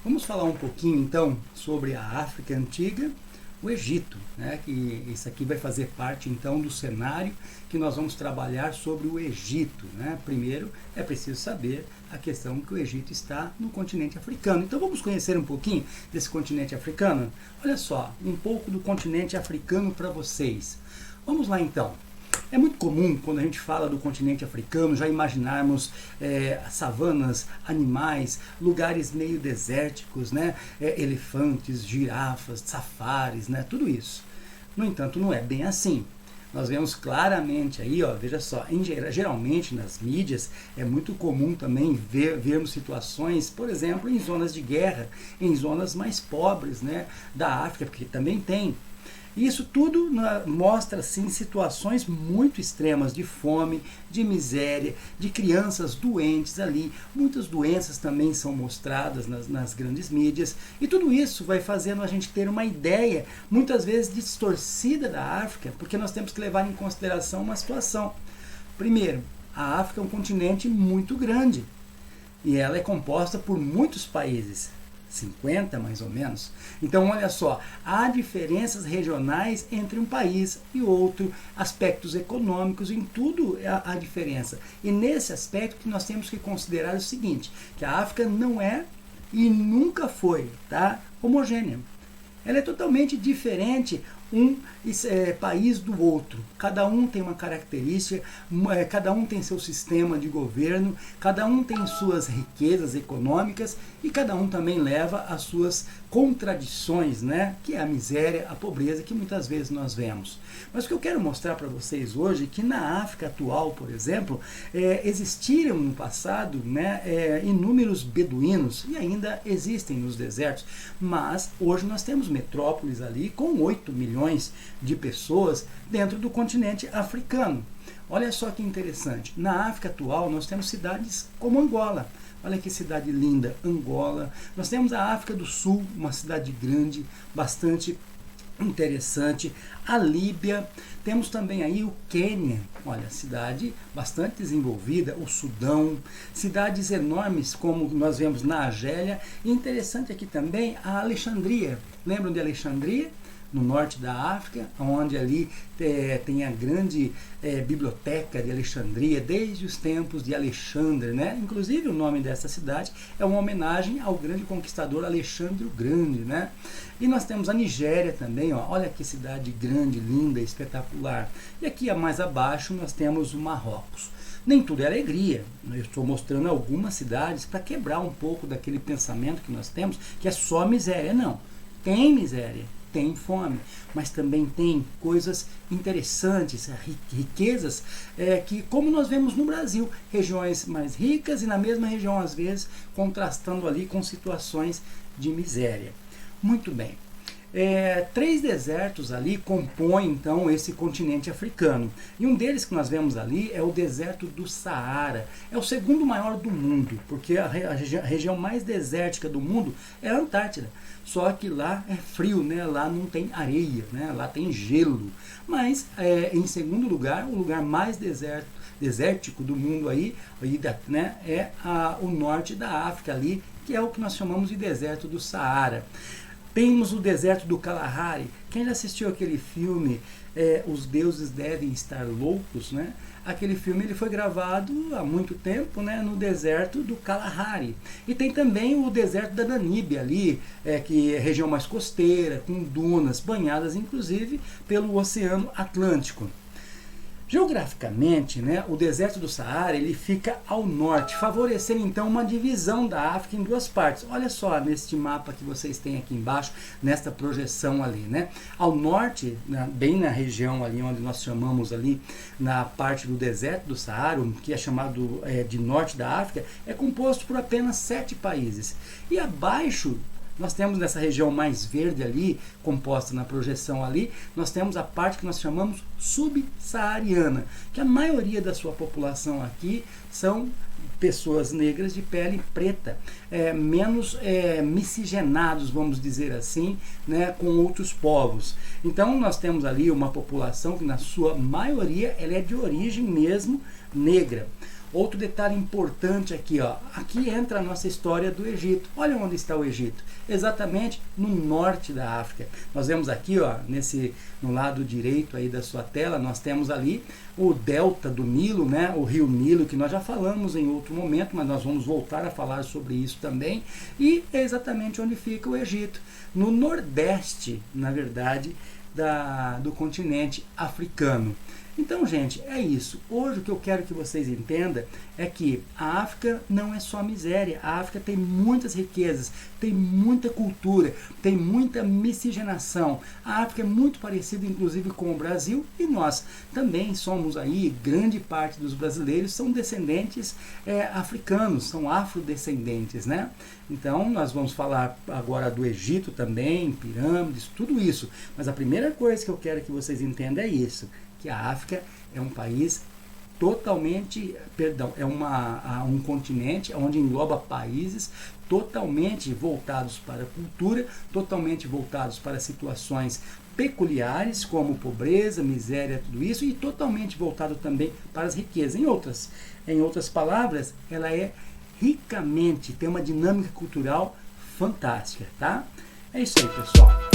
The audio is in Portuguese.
Vamos falar um pouquinho então sobre a África Antiga, o Egito, né? Que isso aqui vai fazer parte então do cenário que nós vamos trabalhar sobre o Egito, né? Primeiro é preciso saber a questão que o Egito está no continente africano. Então vamos conhecer um pouquinho desse continente africano? Olha só, um pouco do continente africano para vocês. Vamos lá então. É muito comum, quando a gente fala do continente africano, já imaginarmos savanas, animais, lugares meio desérticos, né? Elefantes, girafas, safaris, né? Tudo isso. No entanto, não é bem assim. Nós vemos claramente aí, ó, veja só, geralmente nas mídias é muito comum também vermos situações, por exemplo, em zonas de guerra, em zonas mais pobres, né, da África, porque também tem. E isso tudo mostra assim, situações muito extremas de fome, de miséria, de crianças doentes ali. Muitas doenças também são mostradas nas grandes mídias. E tudo isso vai fazendo a gente ter uma ideia, muitas vezes distorcida da África, porque nós temos que levar em consideração uma situação. Primeiro, a África é um continente muito grande e ela é composta por muitos países. 50 mais ou menos. Então olha só, há diferenças regionais entre um país e outro, aspectos econômicos, em tudo há diferença. E nesse aspecto que nós temos que considerar o seguinte, que a África não é e nunca foi, tá, homogênea. Ela é totalmente diferente país do outro. Cada um tem uma característica, cada um tem seu sistema de governo, cada um tem suas riquezas econômicas e cada um também leva as suas contradições, né? Que é a miséria, a pobreza que muitas vezes nós vemos. Mas o que eu quero mostrar para vocês hoje é que na África atual, por exemplo, existiram no passado, né, inúmeros beduínos e ainda existem nos desertos, mas hoje nós temos metrópoles ali com 8 milhões de pessoas dentro do continente africano. Olha só que interessante, na África atual nós temos cidades como Angola. Olha que cidade linda, Angola. Nós temos a África do Sul, uma cidade grande, bastante interessante. A Líbia, temos também aí o Quênia, olha, cidade bastante desenvolvida, o Sudão, cidades enormes como nós vemos na Argélia, e interessante aqui também a Alexandria. Lembram de Alexandria? No norte da África, onde ali tem a grande biblioteca de Alexandria, desde os tempos de Alexandre, né? Inclusive o nome dessa cidade é uma homenagem ao grande conquistador Alexandre o Grande, né? E nós temos a Nigéria também, ó, olha que cidade grande, linda, espetacular. E aqui mais abaixo nós temos o Marrocos. Nem tudo é alegria, eu estou mostrando algumas cidades para quebrar um pouco daquele pensamento que nós temos, que é só miséria. Não, tem miséria, tem fome, mas também tem coisas interessantes, riquezas, que como nós vemos no Brasil, regiões mais ricas e na mesma região às vezes contrastando ali com situações de miséria. Muito bem. 3 desertos ali compõem então esse continente africano, e um deles que nós vemos ali é o deserto do Saara. É o segundo maior do mundo, porque a região mais desértica do mundo é a Antártida, só que lá é frio, né? Lá não tem areia, né? Lá tem gelo, mas em segundo lugar, o lugar mais desértico do mundo aí, né, o norte da África ali, que é o que nós chamamos de deserto do Saara. Temos o deserto do Kalahari. Quem já assistiu aquele filme Os Deuses Devem Estar Loucos, né? Aquele filme ele foi gravado há muito tempo, né, no deserto do Kalahari. E tem também o deserto da Namíbia ali, que é região mais costeira, com dunas, banhadas inclusive pelo Oceano Atlântico. Geograficamente, né, o deserto do Saara ele fica ao norte, favorecendo então uma divisão da África em 2 partes. Olha só neste mapa que vocês têm aqui embaixo, nesta projeção ali, né? Ao norte, bem na região ali onde nós chamamos ali, na parte do deserto do Saara, que é chamado de norte da África, é composto por apenas 7 países. E abaixo nós temos nessa região mais verde ali, composta na projeção ali, nós temos a parte que nós chamamos subsaariana, que a maioria da sua população aqui são pessoas negras de pele preta, menos miscigenados, vamos dizer assim, né, com outros povos. Então nós temos ali uma população que na sua maioria ela é de origem mesmo negra. Outro detalhe importante aqui, ó, aqui entra a nossa história do Egito. Olha onde está o Egito, exatamente no norte da África. Nós vemos aqui, ó, no lado direito aí da sua tela, nós temos ali o delta do Nilo, né, o rio Nilo, que nós já falamos em outro momento, mas nós vamos voltar a falar sobre isso também, e é exatamente onde fica o Egito, no nordeste, na verdade, do continente africano. Então, gente, é isso. Hoje o que eu quero que vocês entendam é que a África não é só miséria. A África tem muitas riquezas, tem muita cultura, tem muita miscigenação. A África é muito parecida, inclusive, com o Brasil, e nós também somos aí, grande parte dos brasileiros são descendentes africanos, são afrodescendentes, né? Então, nós vamos falar agora do Egito também, pirâmides, tudo isso. Mas a primeira coisa que eu quero que vocês entendam é isso, que a África é um país totalmente, é um continente onde engloba países totalmente voltados para a cultura, totalmente voltados para situações peculiares, como pobreza, miséria, tudo isso, e totalmente voltado também para as riquezas. Em outras palavras, ela é ricamente, tem uma dinâmica cultural fantástica, tá? É isso aí, pessoal.